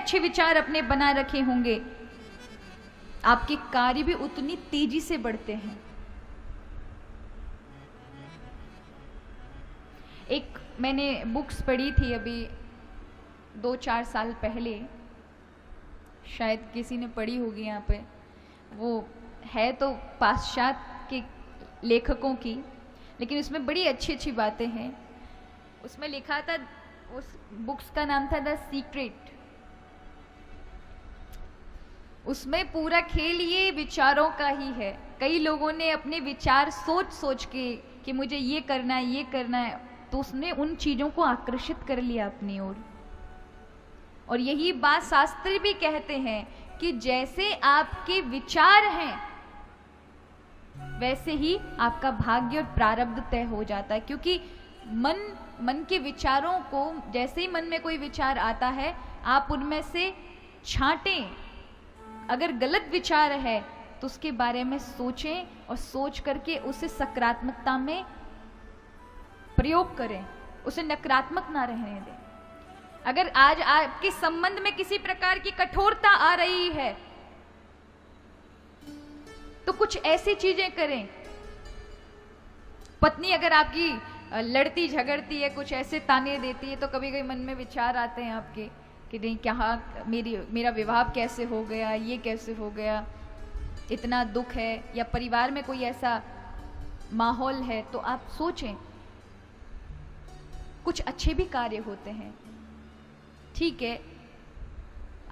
अच्छे विचार अपने बना रखे होंगे, आपके कार्य भी उतनी तेजी से बढ़ते हैं। एक मैंने बुक्स पढ़ी थी अभी 2-4 साल पहले, शायद किसी ने पढ़ी होगी यहाँ पे, वो है तो पाश्चात्य के लेखकों की, लेकिन उसमें बड़ी अच्छी अच्छी बातें हैं। उसमें लिखा था, उस बुक्स का नाम था द सीक्रेट। उसमें पूरा खेल ये विचारों का ही है। कई लोगों ने अपने विचार सोच सोच के कि मुझे ये करना है, ये करना है, तो उसने उन चीजों को आकर्षित कर लिया अपनी ओर। और यही बात शास्त्र भी कहते हैं कि जैसे आपके विचार हैं वैसे ही आपका भाग्य और प्रारब्ध तय हो जाता है। क्योंकि मन के विचारों को, जैसे ही मन में कोई विचार आता है, आप उनमें से छांटें। अगर गलत विचार है तो उसके बारे में सोचें और सोच करके उसे सकारात्मकता में प्रयोग करें, उसे नकारात्मक ना रहने दें। अगर आज आपके संबंध में किसी प्रकार की कठोरता आ रही है तो कुछ ऐसी चीजें करें। पत्नी अगर आपकी लड़ती झगड़ती है, कुछ ऐसे ताने देती है, तो कभी कभी मन में विचार आते हैं आपके कि नहीं, क्या मेरा विवाह कैसे हो गया, ये कैसे हो गया, इतना दुख है, या परिवार में कोई ऐसा माहौल है, तो आप सोचें। कुछ अच्छे भी कार्य होते हैं, ठीक है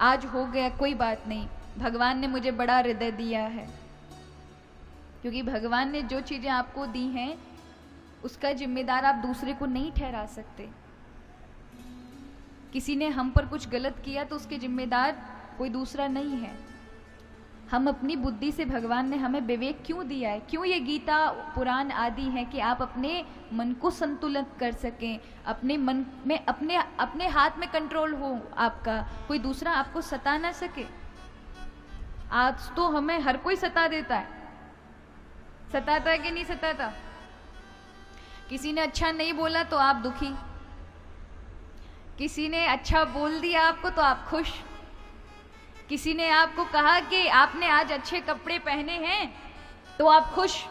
आज हो गया कोई बात नहीं, भगवान ने मुझे बड़ा हृदय दिया है। क्योंकि भगवान ने जो चीजें आपको दी हैं उसका जिम्मेदार आप दूसरे को नहीं ठहरा सकते। किसी ने हम पर कुछ गलत किया तो उसके जिम्मेदार कोई दूसरा नहीं है। हम अपनी बुद्धि से, भगवान ने हमें विवेक क्यों दिया है, क्यों ये गीता पुराण आदि है कि आप अपने मन को संतुलित कर सकें, अपने मन में अपने हाथ में कंट्रोल हो आपका, कोई दूसरा आपको सता ना सके। आज तो हमें हर कोई सता देता है, सताता है कि नहीं सताता? किसी ने अच्छा नहीं बोला तो आप दुखी, किसी ने अच्छा बोल दिया आपको तो आप खुश, किसी ने आपको कहा कि आपने आज अच्छे कपड़े पहने हैं तो आप खुश,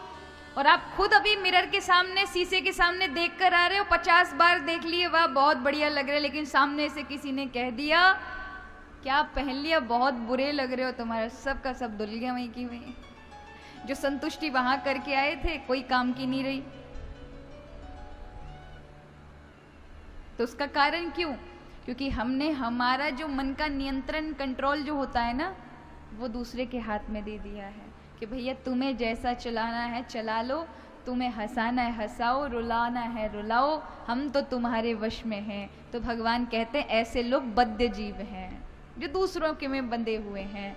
और आप खुद अभी मिरर के सामने, शीशे के सामने देख कर आ रहे हो, 50 बार देख लिए, वाह बहुत बढ़िया लग रहे, लेकिन सामने से किसी ने कह दिया क्या पहन लिया, बहुत बुरे लग रहे हो, तुम्हारा सब का सब धुल गया वहीं की वहीं। जो संतुष्टि वहां करके आए थे कोई काम की नहीं रही। तो उसका कारण क्यों? क्योंकि हमने हमारा जो मन का नियंत्रण, कंट्रोल जो होता है ना, वो दूसरे के हाथ में दे दिया है कि भैया तुम्हें जैसा चलाना है चला लो, तुम्हें हंसाना है हंसाओ, रुलाना है रुलाओ, हम तो तुम्हारे वश में हैं। तो भगवान कहते हैं ऐसे लोग बद्ध जीव हैं जो दूसरों के में बंधे हुए हैं।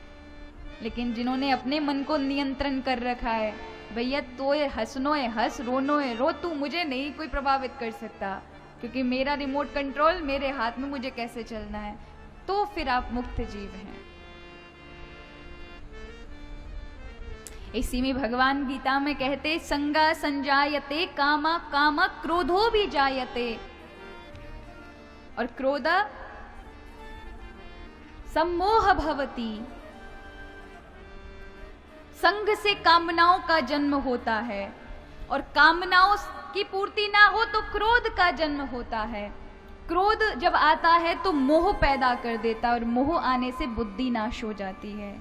लेकिन जिन्होंने अपने मन को नियंत्रण कर रखा है, भैया तो ये हंसनो है हंस, रोनो है रो, तू मुझे नहीं कोई प्रभावित कर सकता, क्योंकि मेरा रिमोट कंट्रोल मेरे हाथ में, मुझे कैसे चलना है। तो फिर आप मुक्त जीव हैं। इसी में भगवान गीता में कहते संगा संजायते कामा, कामा क्रोधो भी जायते, और क्रोध सम्मोह भवती। संग से कामनाओं का जन्म होता है, और कामनाओं की पूर्ति ना हो तो क्रोध का जन्म होता है। क्रोध जब आता है तो मोह पैदा कर देता है, और मोह आने से बुद्धि नाश हो जाती है।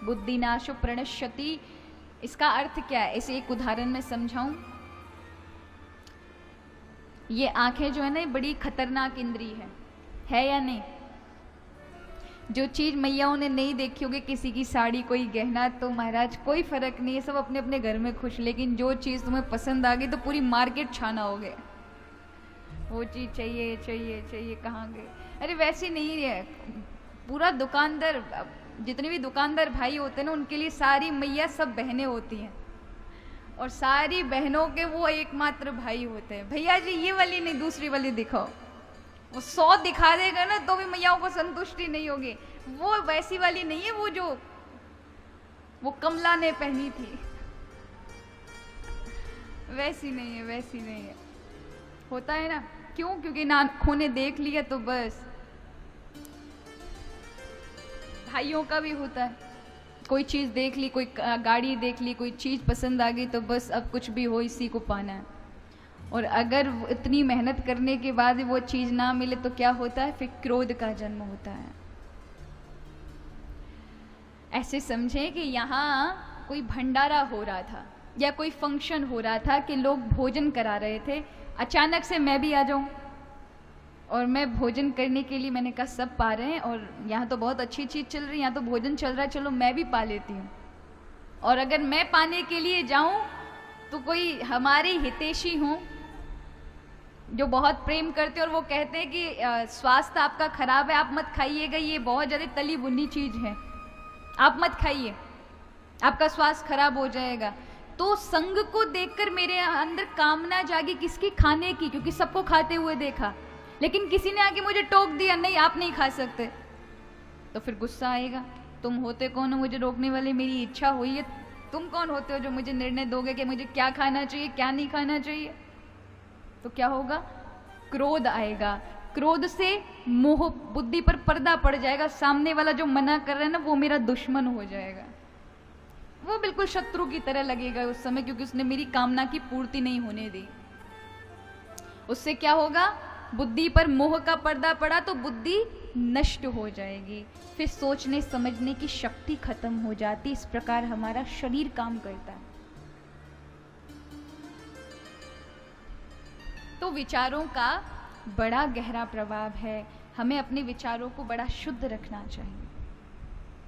बुद्धि नाशो प्रणश्यति, इसका अर्थ क्या है, इसे एक उदाहरण में समझाऊं। ये आंखें जो है ना, बड़ी खतरनाक इंद्री है या नहीं? जो चीज मैयाओं ने नहीं देखी होगी, किसी की साड़ी, कोई गहना, तो महाराज कोई फर्क नहीं है, सब अपने अपने घर में खुश। लेकिन जो चीज तुम्हें पसंद आ गई तो पूरी मार्केट छाना हो गया, वो चीज चाहिए चाहिए चाहिए, कहाँ गए? अरे वैसे नहीं है, पूरा दुकानदार, जितने भी दुकानदार भाई होते हैं ना, उनके लिए सारी मैया सब बहनें होती हैं, और सारी बहनों के वो एकमात्र भाई होते हैं। भैया जी ये वाली नहीं, दूसरी वाली दिखाओ। वो 100 दिखा देगा ना तो भी मैयाओं को संतुष्टि नहीं होगी। वो वैसी वाली नहीं है, वो कमला ने पहनी थी, वैसी नहीं है, वैसी नहीं है। होता है ना, क्यों? क्योंकि आँखों ने देख लिया तो बस भाइयों का भी होता है, कोई चीज़ देख ली, कोई गाड़ी देख ली, कोई चीज़ पसंद आ गई तो बस अब कुछ भी हो इसी को पाना है। और अगर इतनी मेहनत करने के बाद वो चीज़ ना मिले तो क्या होता है, फिर क्रोध का जन्म होता है। ऐसे समझें कि यहाँ कोई भंडारा हो रहा था या कोई फंक्शन हो रहा था कि लोग भोजन करा रहे थे, अचानक से मैं भी आ जाऊं और मैं भोजन करने के लिए, मैंने कहा सब पा रहे हैं और यहाँ तो बहुत अच्छी चीज़ चल रही है, यहाँ तो भोजन चल रहा है, चलो मैं भी पा लेती हूँ। और अगर मैं पाने के लिए जाऊँ तो कोई हमारे हितैषी हों जो बहुत प्रेम करते हैं और वो कहते हैं कि स्वास्थ्य आपका खराब है, आप मत खाइएगा, ये बहुत ज़्यादा तली भुनी चीज़ है, आप मत खाइए, आपका स्वास्थ्य खराब हो जाएगा। तो संग को देखकर मेरे अंदर कामना जागी किसकी, खाने की, क्योंकि सबको खाते हुए देखा, लेकिन किसी ने आके मुझे टोक दिया, नहीं आप नहीं खा सकते, तो फिर गुस्सा आएगा। तुम होते कौन हो मुझे रोकने वाले, मेरी इच्छा हुई है, तुम कौन होते हो जो मुझे निर्णय दोगे कि मुझे क्या खाना चाहिए क्या नहीं खाना चाहिए। तो क्या होगा, क्रोध आएगा, क्रोध से मोह बुद्धि पर पर्दा पड़ जाएगा, सामने वाला जो मना कर रहा है ना वो मेरा दुश्मन हो जाएगा, वो बिल्कुल शत्रु की तरह लगेगा उस समय, क्योंकि उसने मेरी कामना की पूर्ति नहीं होने दी। उससे क्या होगा, बुद्धि पर मोह का पर्दा पड़ा तो बुद्धि नष्ट हो जाएगी, फिर सोचने समझने की शक्ति खत्म हो जाती। इस प्रकार हमारा शरीर काम करता है। तो विचारों का बड़ा गहरा प्रभाव है, हमें अपने विचारों को बड़ा शुद्ध रखना चाहिए।